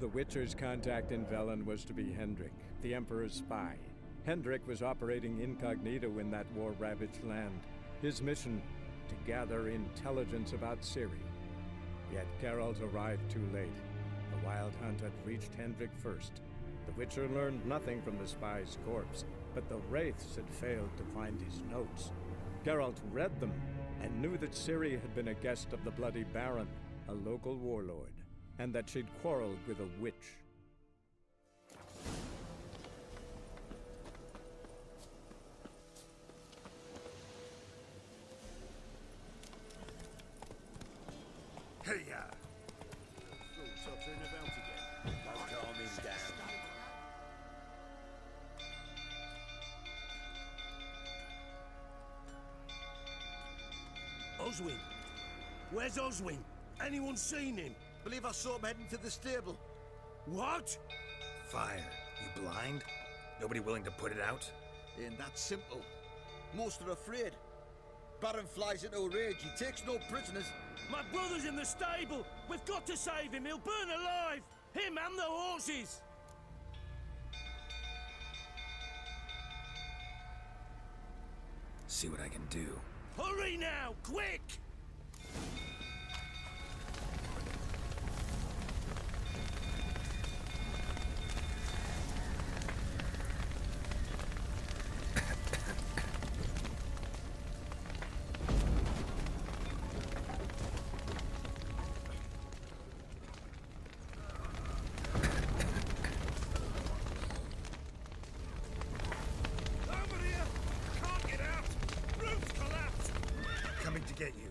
The Witcher's contact in Velen was to be Hendrik, the Emperor's spy. Hendrik was operating incognito in that war-ravaged land. His mission, to gather intelligence about Ciri. Yet Geralt arrived too late. The Wild Hunt had reached Hendrik first. The Witcher learned nothing from the spy's corpse, but the Wraiths had failed to find his notes. Geralt read them, and knew that Ciri had been a guest of the Bloody Baron, a local warlord, and that she'd quarreled with a witch. Hey-ya! Tottering about again. Don't calm him down. Oswin? Where's Oswin? Anyone seen him? Believe I saw him heading to the stable. What? Fire. You blind? Nobody willing to put it out? Ain't that simple. Most are afraid. Baron flies into a rage. He takes no prisoners. My brother's in the stable! We've got to save him! He'll burn alive! Him and the horses! See what I can do. Hurry now! Quick! To get you.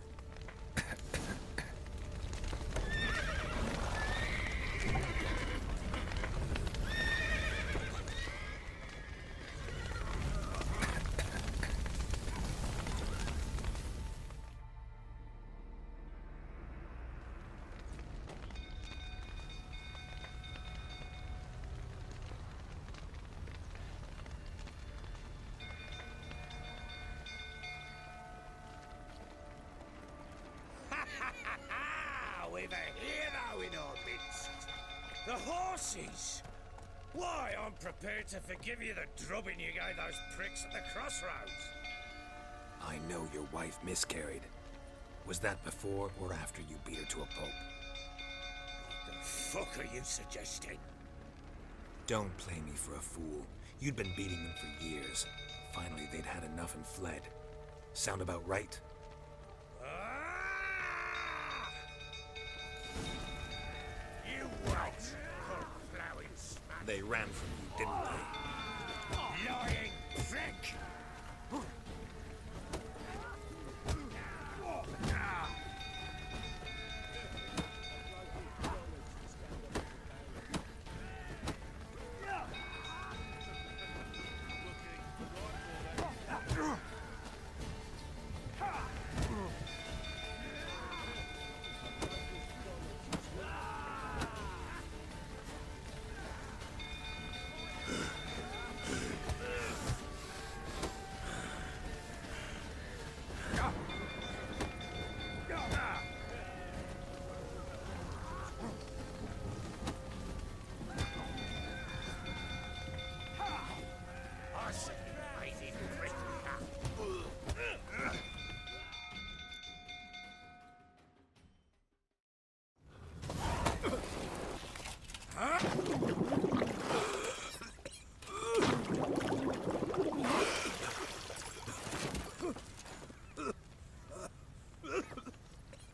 We've a hero in our midst. The horses! Why, I'm prepared to forgive you the drubbing you gave those pricks at the crossroads. I know your wife miscarried. Was that before or after you beat her to a pulp? What the fuck are you suggesting? Don't play me for a fool. You'd been beating them for years. Finally, they'd had enough and fled. Sound about right? You wait, poor plowing smack. They ran from you, didn't they? Lying prick!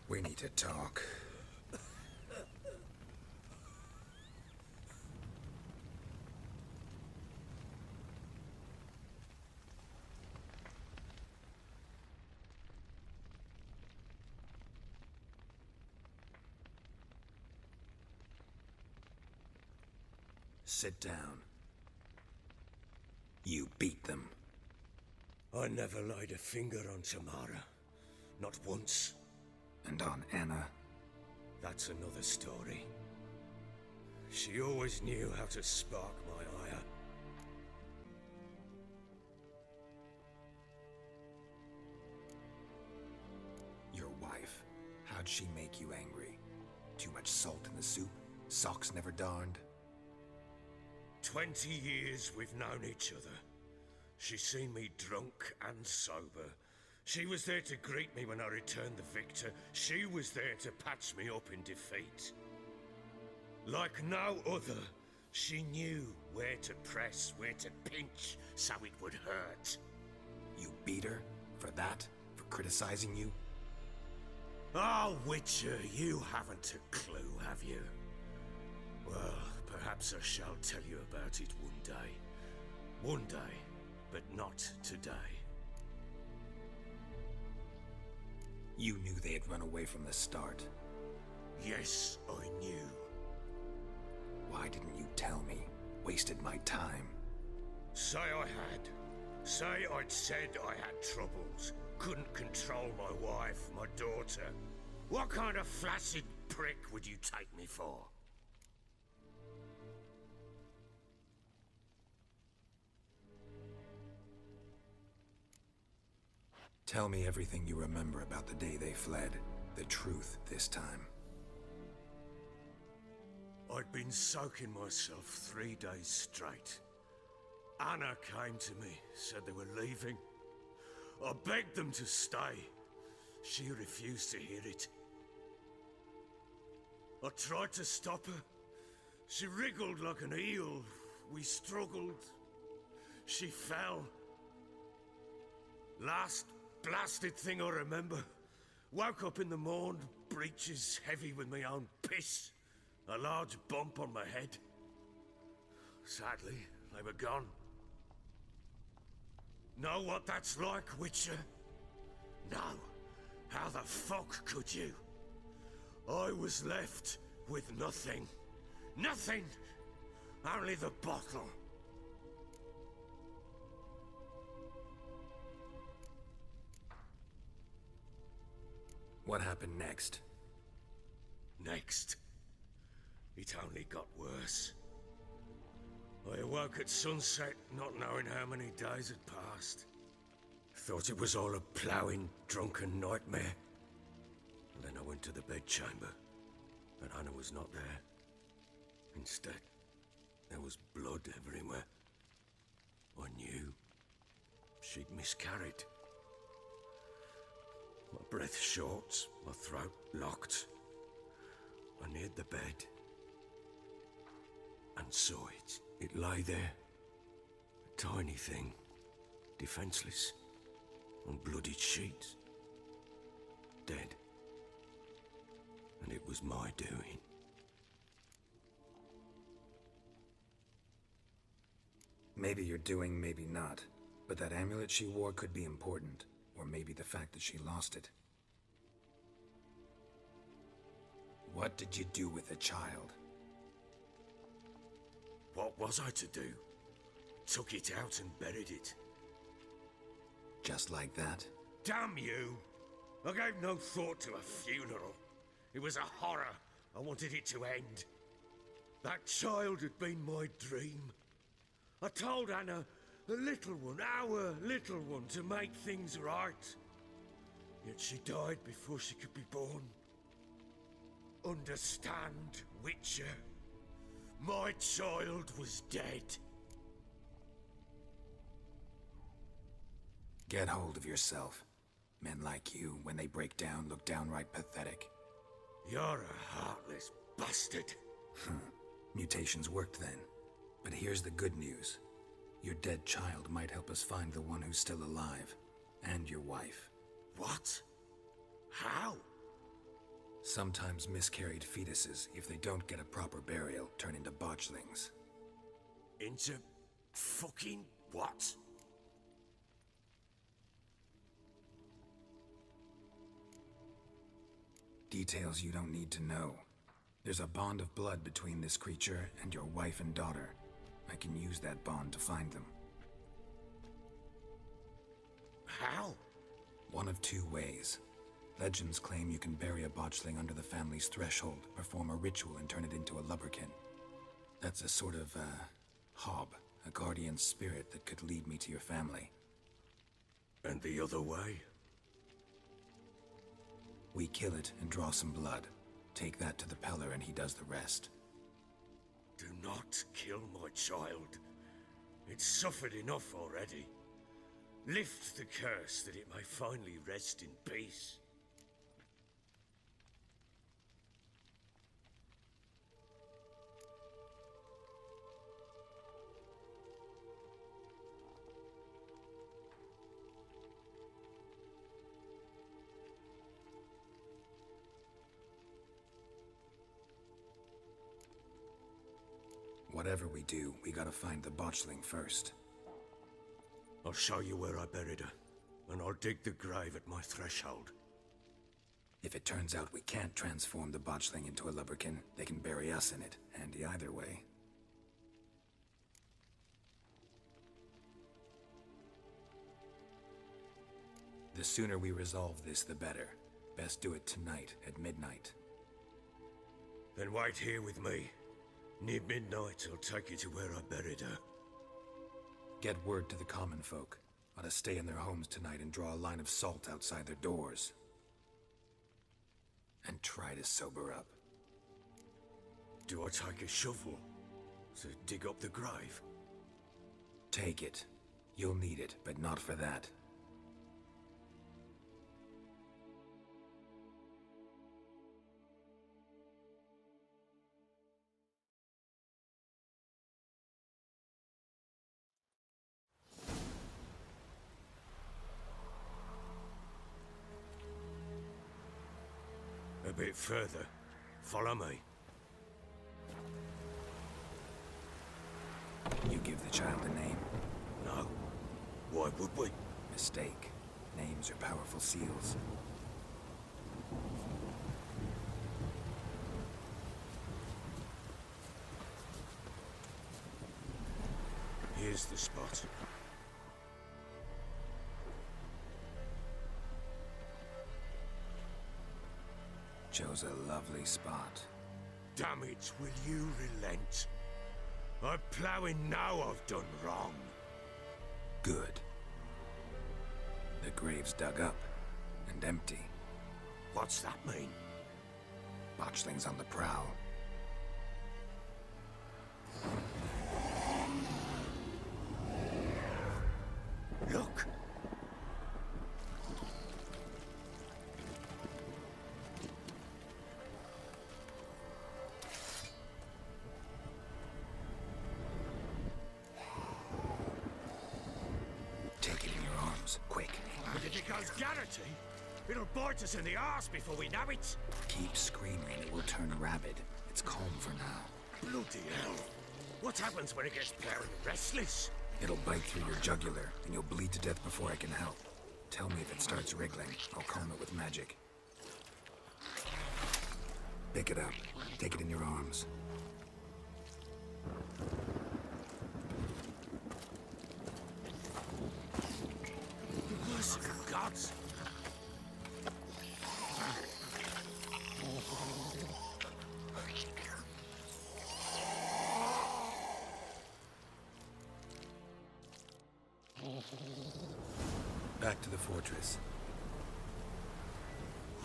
We need to talk. Sit down. You beat them. I never laid a finger on Tamara. Not once. And on Anna? That's another story. She always knew how to spark my ire. Your wife. How'd she make you angry? Too much salt in the soup? Socks never darned? 20 years we've known each other. She's seen me drunk and sober. She was there to greet me when I returned the victor. She was there to patch me up in defeat. Like no other, she knew where to press, where to pinch, so it would hurt. You beat her? For that? For criticizing you? Oh, Witcher, you haven't a clue, have you? Well, perhaps I shall tell you about it one day. One day, but not today. You knew they had run away from the start. Yes, I knew. Why didn't you tell me? Wasted my time. Say I had. Say I'd said I had troubles. Couldn't control my wife, my daughter. What kind of flaccid prick would you take me for? Tell me everything you remember about the day they fled. The truth this time. I'd been soaking myself 3 days straight. Anna came to me, said they were leaving. I begged them to stay. She refused to hear it. I tried to stop her. She wriggled like an eel. We struggled. She fell. Last blasted thing I remember. Woke up in the morn, breeches heavy with my own piss. A large bump on my head. Sadly, they were gone. Know what that's like, Witcher? No. How the fuck could you? I was left with nothing. Nothing! Only the bottle. What happened next? Next. It only got worse. I awoke at sunset, not knowing how many days had passed. Thought it was all a ploughing, drunken nightmare. And then I went to the bedchamber, and Anna was not there. Instead, there was blood everywhere. I knew she'd miscarried. My breath short, my throat locked. I neared the bed and saw it. It lay there, a tiny thing, defenseless, on bloodied sheets, dead. And it was my doing. Maybe you're doing, maybe not. But that amulet she wore could be important. Or maybe the fact that she lost it. What did you do with the child? What was I to do? Took it out and buried it. Just like that? Damn you! I gave no thought to a funeral. It was a horror. I wanted it to end. That child had been my dream. I told Anna, the little one, our little one, to make things right. Yet she died before she could be born. Understand, Witcher? My child was dead. Get hold of yourself. Men like you, when they break down, look downright pathetic. You're a heartless bastard. Mutations worked then. But here's the good news. Your dead child might help us find the one who's still alive. And your wife. What? How? Sometimes miscarried fetuses, if they don't get a proper burial, turn into botchlings. Into fucking what? Details you don't need to know. There's a bond of blood between this creature and your wife and daughter. I can use that bond to find them. How? One of two ways. Legends claim you can bury a botchling under the family's threshold, perform a ritual and turn it into a lubberkin. That's a sort of, hob, a guardian spirit that could lead me to your family. And the other way? We kill it and draw some blood. Take that to the Peller and he does the rest. Do not kill my child. It's suffered enough already. Lift the curse that it may finally rest in peace. Whatever we do, we gotta find the Botchling first. I'll show you where I buried her, and I'll dig the grave at my threshold. If it turns out we can't transform the Botchling into a lubberkin, they can bury us in it. Handy either way. The sooner we resolve this, the better. Best do it tonight, at midnight. Then wait here with me. Near midnight, I'll take you to where I buried her. Get word to the common folk. Ought to stay in their homes tonight and draw a line of salt outside their doors. And try to sober up. Do I take a shovel to dig up the grave? Take it. You'll need it, but not for that. A bit further. Follow me. You give the child a name? No. Why would we? Mistake. Names are powerful seals. Here's the spot. Chose a lovely spot. Damn it, will you relent? I'm ploughing now I've done wrong. Good. The grave's dug up and empty. What's that mean? Botchling's on the prowl. Look! Take it in your arms, quick. But if it goes Garrity, it'll bite us in the arse before we know it. Keep screaming, it will turn rabid. It's calm for now. Bloody hell. What happens when it gets very restless? It'll bite through your jugular, and you'll bleed to death before I can help. Tell me if it starts wriggling. I'll calm it with magic. Pick it up. Take it in your arms. Merciful gods! Back to the fortress.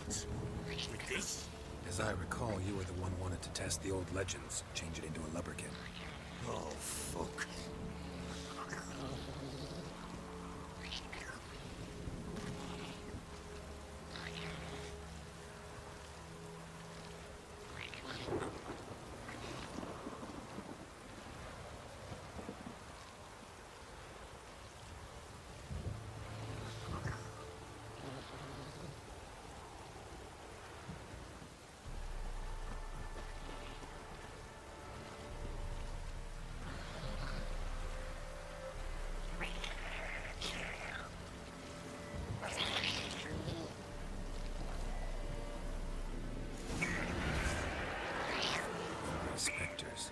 What's with this? As I recall, you were the one wanted to test the old legends, change it into a lubberkin. Oh, fuck. Spectres.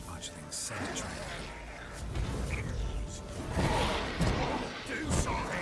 Botchling's scent trail. Do something!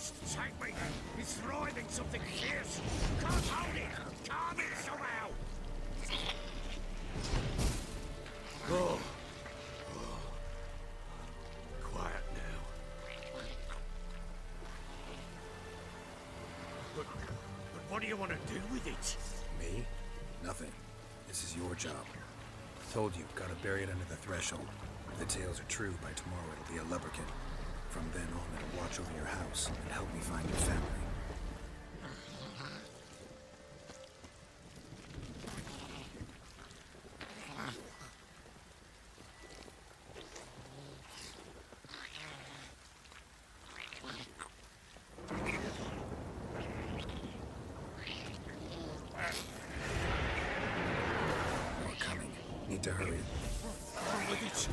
Christ, take me! He's thriving something fierce! Can't hold it! Calm it somehow! Oh. Quiet now. But what do you want to do with it? Me? Nothing. This is your job. Told you, gotta bury it under the threshold. If the tales are true, by tomorrow it'll be a lubberkin. From then on, it'll watch over your house and help me find your family. We're coming. Need to hurry. With it.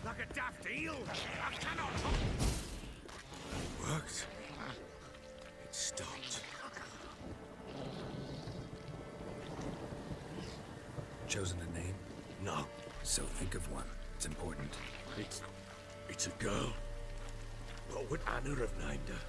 Like a daft eel. I cannot. It worked. It stopped. Chosen a name? No. So think of one. It's important. It's a girl. What would Anna have named her?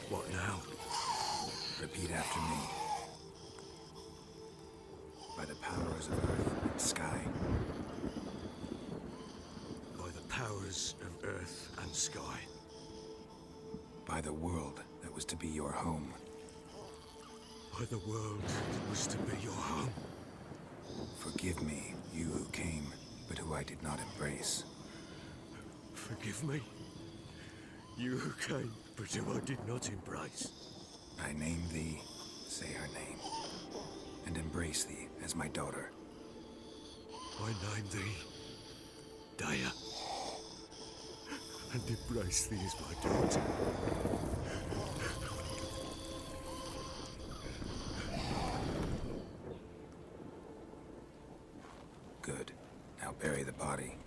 What now? Repeat after me. By the powers of earth and sky. By the powers of earth and sky. By the world that was to be your home. By the world that was to be your home. Forgive me, you who came, but who I did not embrace. Forgive me. You who came, but who I did not embrace. I name thee, say her name, and embrace thee as my daughter. I name thee Daya, and embrace thee as my daughter. Good. Now bury the body.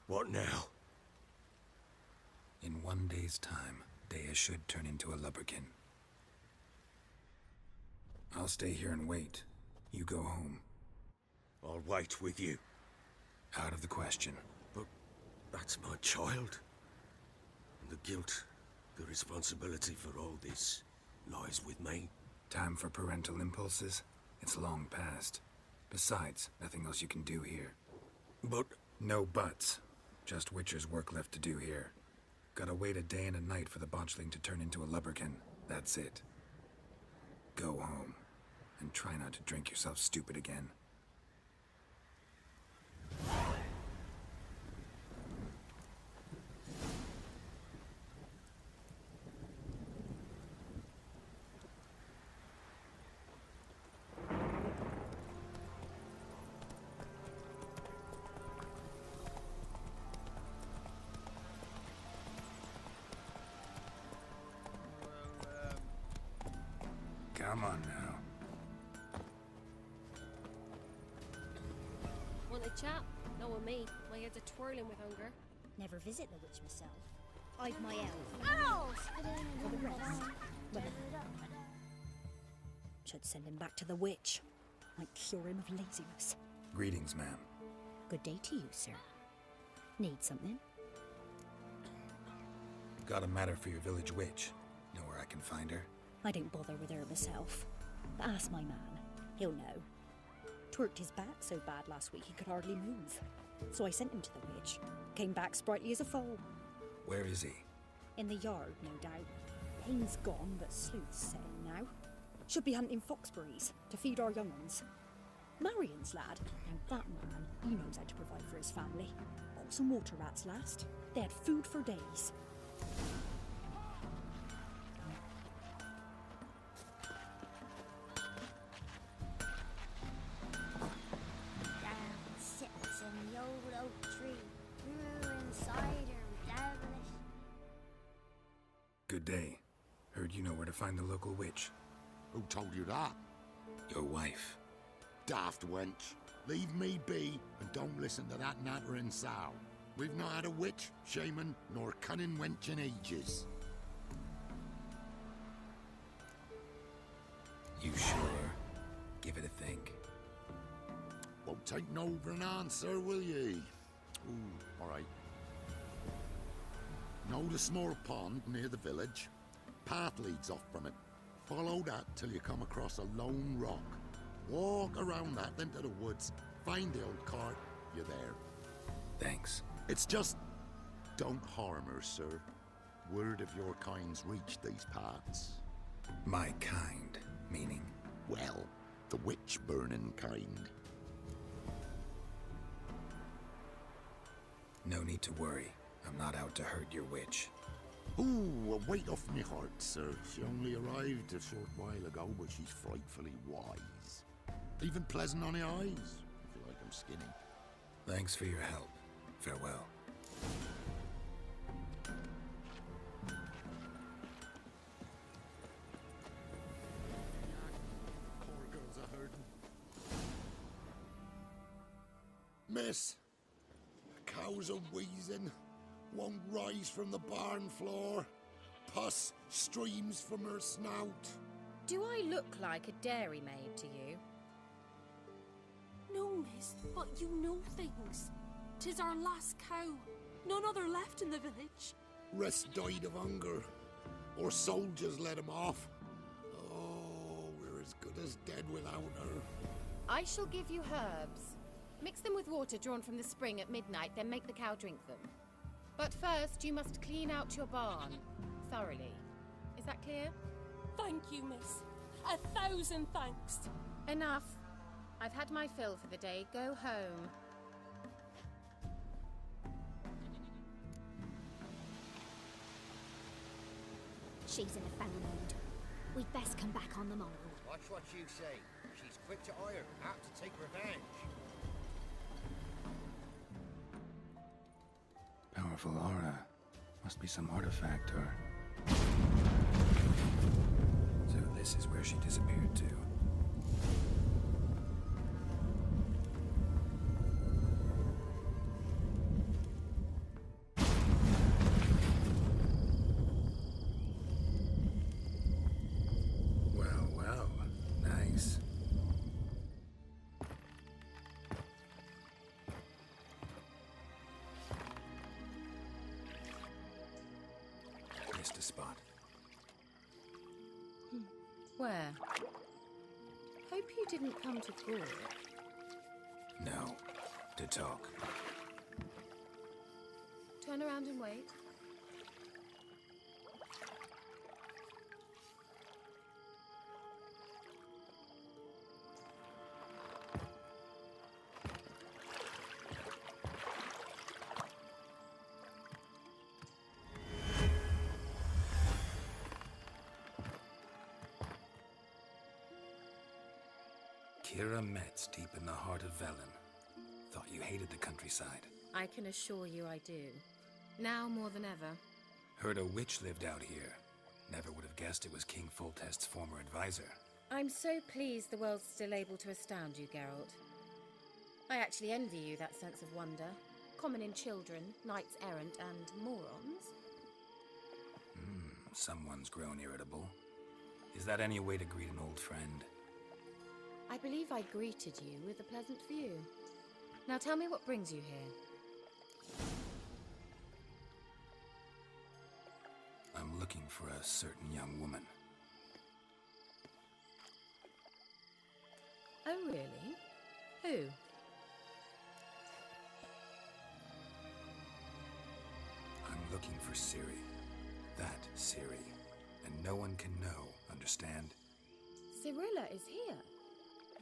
What now? In 1 day's time, Daya should turn into a lubberkin. I'll stay here and wait. You go home. I'll wait with you. Out of the question. But that's my child. And the guilt, the responsibility for all this lies with me. Time for parental impulses? It's long past. Besides, nothing else you can do here. But No buts. Just Witcher's work left to do here. Gotta wait a day and a night for the Botchling to turn into a lubberkin. That's it. Go home, and try not to drink yourself stupid again. Come on now. Want a chat? No with me. My head's a twirling with hunger. Never visit the witch myself. I've my elf. Ow! For the rest, well, should send him back to the witch. Might cure him of laziness. Greetings, ma'am. Good day to you, sir. Need something? Got a matter for your village witch. Know where I can find her? I don't bother with her myself. But ask my man. He'll know. Twerked his back so bad last week he could hardly move. So I sent him to the witch. Came back sprightly as a foal. Where is he? In the yard, no doubt. Pain's gone, but sleuth's setting now. Should be hunting foxberries to feed our young ones. Marion's lad. Now that man, he knows how to provide for his family. Got some water rats last. They had food for days. Down sits in the old oak tree, brewing cider with devilish. Good day. Heard you know where to find the local witch. Who told you that? Your wife. Daft wench. Leave me be and don't listen to that nattering sow. We've not had a witch, shaman, nor cunning wench in ages. You sure? Give it a think. Won't take no for an answer, will ye? Ooh, all right. Know the small pond near the village? Path leads off from it. Follow that till you come across a lone rock. Walk around that into the woods. Find the old cart. You're there. Thanks. It's just... don't harm her, sir. Word of your kind's reached these parts. My kind, meaning? Well, the witch-burning kind. No need to worry. I'm not out to hurt your witch. Ooh, a weight off me heart, sir. She only arrived a short while ago, but she's frightfully wise. Even pleasant on the eyes, if you like 'em skinny. Thanks for your help. Farewell. Poor girls are hurting. Miss, the cows are wheezing. Won't rise from the barn floor. Pus streams from her snout. Do I look like a dairymaid to you? No, miss, but you know things. 'Tis our last cow. None other left in the village. Rest died of hunger. Or soldiers let him off. Oh, we're as good as dead without her. I shall give you herbs. Mix them with water drawn from the spring at midnight, then make the cow drink them. But first, you must clean out your barn thoroughly. Is that clear? Thank you, miss. 1,000 thanks. Enough. I've had my fill for the day. Go home. She's in a foul mood. We'd best come back on the morrow. Watch what you say. She's quick to ire, apt to take revenge. Powerful aura. Must be some artifact or... So this is where she disappeared to. Well, well. Nice. Missed a spot. Where? Hope you didn't come to talk. No. To talk. Turn around and wait. Kira Metz, deep in the heart of Velen. Thought you hated the countryside. I can assure you I do. Now more than ever. Heard a witch lived out here. Never would have guessed it was King Foltest's former advisor. I'm so pleased the world's still able to astound you, Geralt. I actually envy you that sense of wonder. Common in children, knights errant, and morons. Someone's grown irritable. Is that any way to greet an old friend? I believe I greeted you with a pleasant view. Now tell me what brings you here. I'm looking for a certain young woman. Oh, really? Who? I'm looking for Ciri. That Ciri. And no one can know, understand? Cirilla is here.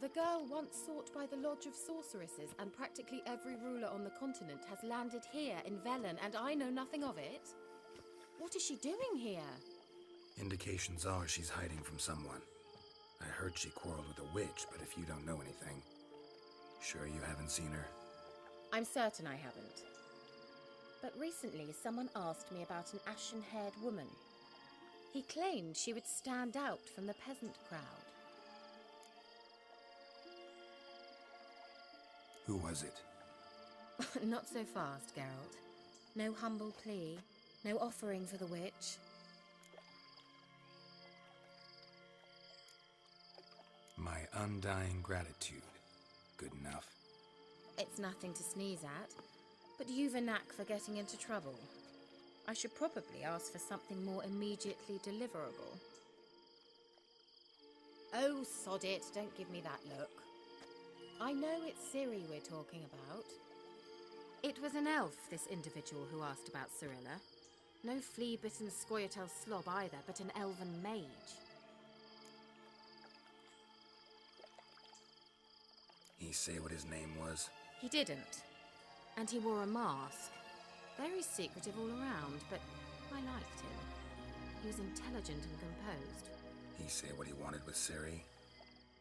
The girl once sought by the Lodge of Sorceresses, and practically every ruler on the continent has landed here in Velen, and I know nothing of it. What is she doing here? Indications are she's hiding from someone. I heard she quarreled with a witch, but if you don't know anything, sure you haven't seen her? I'm certain I haven't. But recently someone asked me about an ashen-haired woman. He claimed she would stand out from the peasant crowd. Who was it? Not so fast, Geralt. No humble plea, no offering for the witch. My undying gratitude. Good enough. It's nothing to sneeze at, but you've a knack for getting into trouble. I should probably ask for something more immediately deliverable. Oh, sod it, don't give me that look. I know it's Ciri we're talking about. It was an elf, this individual who asked about Cirilla. No flea-bitten Scoia'tael slob either, but an elven mage. He say what his name was? He didn't. And he wore a mask. Very secretive all around, but I liked him. He was intelligent and composed. He say what he wanted with Ciri?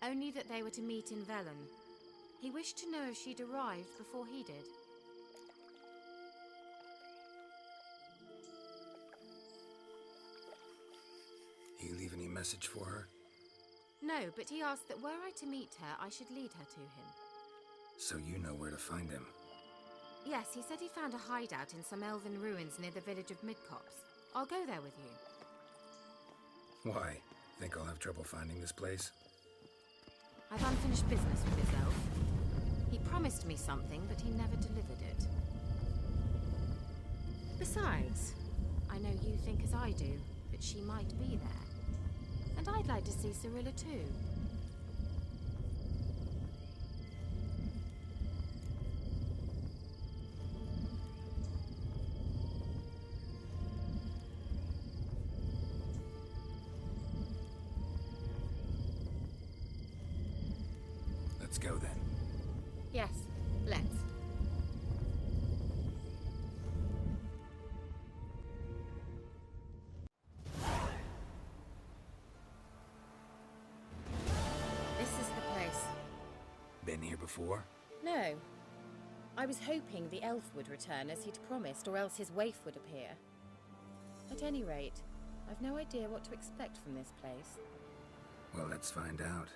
Only that they were to meet in Velen. He wished to know if she'd arrived before he did. He leave any message for her? No, but he asked that were I to meet her, I should lead her to him. So you know where to find him? Yes, he said he found a hideout in some elven ruins near the village of Midcopse. I'll go there with you. Why? Think I'll have trouble finding this place? I've unfinished business with this elf. He promised me something, but he never delivered it. Besides, I know you think as I do, that she might be there. And I'd like to see Cirilla too. Let's go then. Yes, let's. This is the place. Been here before? No. I was hoping the elf would return as he'd promised, or else his waif would appear. At any rate, I've no idea what to expect from this place. Well, let's find out.